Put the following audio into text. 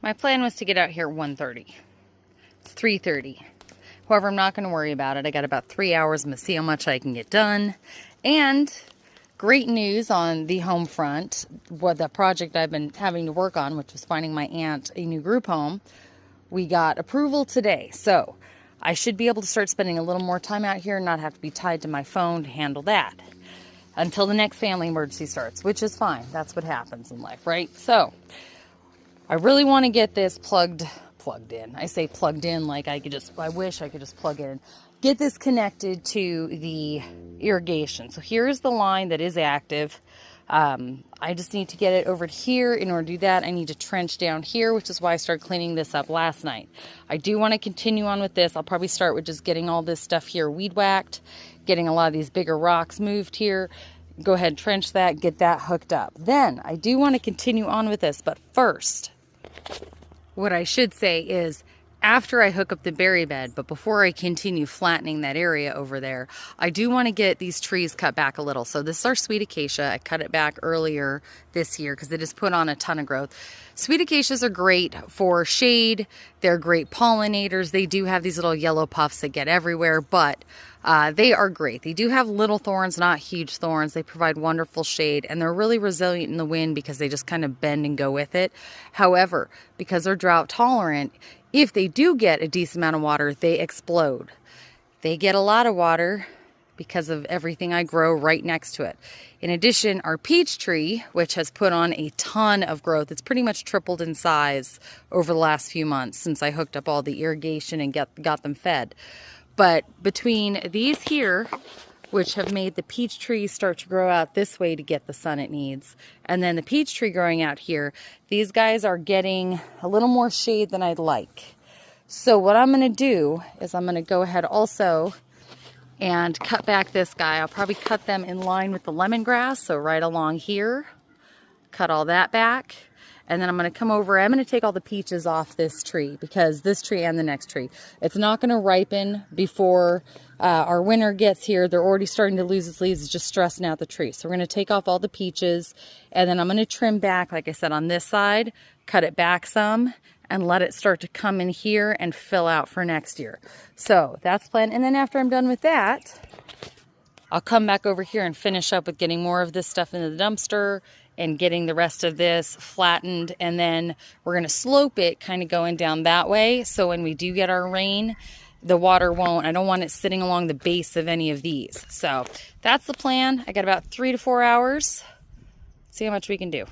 My plan was to get out here at 1:30. It's 3:30. However, I'm not going to worry about it. I got about 3 hours. I'm going to see how much I can get done. And great news on the home front. What the project I've been having to work on, which was finding my aunt a new group home, we got approval today. So I should be able to start spending a little more time out here and not have to be tied to my phone to handle that until the next family emergency starts, which is fine. That's what happens in life, right? So I really want to get this plugged in. I say plugged in like I wish I could just plug in. Get this connected to the irrigation. So here's the line that is active. I just need to get it over here. In order to do that, I need to trench down here, which is why I started cleaning this up last night. I do want to continue on with this. I'll probably start with just getting all this stuff here weed whacked, getting a lot of these bigger rocks moved here. Go ahead, trench that, get that hooked up. Then I do want to continue on with this, but first, what I should say is after I hook up the berry bed, but before I continue flattening that area over there, I do want to get these trees cut back a little. So this is our sweet acacia. I cut it back earlier this year because it has put on a ton of growth. Sweet acacias are great for shade. They're great pollinators. They do have these little yellow puffs that get everywhere, but they are great. They do have little thorns, not huge thorns. They provide wonderful shade, and they're really resilient in the wind because they just kind of bend and go with it. However, because they're drought tolerant, if they do get a decent amount of water, they explode. They get a lot of water because of everything I grow right next to it. In addition, our peach tree, which has put on a ton of growth, it's pretty much tripled in size over the last few months since I hooked up all the irrigation and got them fed. But between these here, which have made the peach tree start to grow out this way to get the sun it needs, and then the peach tree growing out here, these guys are getting a little more shade than I'd like. So what I'm going to do is I'm going to go ahead also and cut back this guy. I'll probably cut them in line with the lemongrass, so right along here, cut all that back. And then I'm going to come over, I'm going to take all the peaches off this tree, because this tree and the next tree, it's not going to ripen before our winter gets here. They're already starting to lose its leaves. It's just stressing out the tree. So we're going to take off all the peaches, and then I'm going to trim back, like I said, on this side, cut it back some, and let it start to come in here and fill out for next year. So that's the plan. And then after I'm done with that, I'll come back over here and finish up with getting more of this stuff into the dumpster and getting the rest of this flattened, and then we're going to slope it kind of going down that way, so when we do get our rain, the water won't, I don't want it sitting along the base of any of these. So that's the plan. I got about 3 to 4 hours. See how much we can do.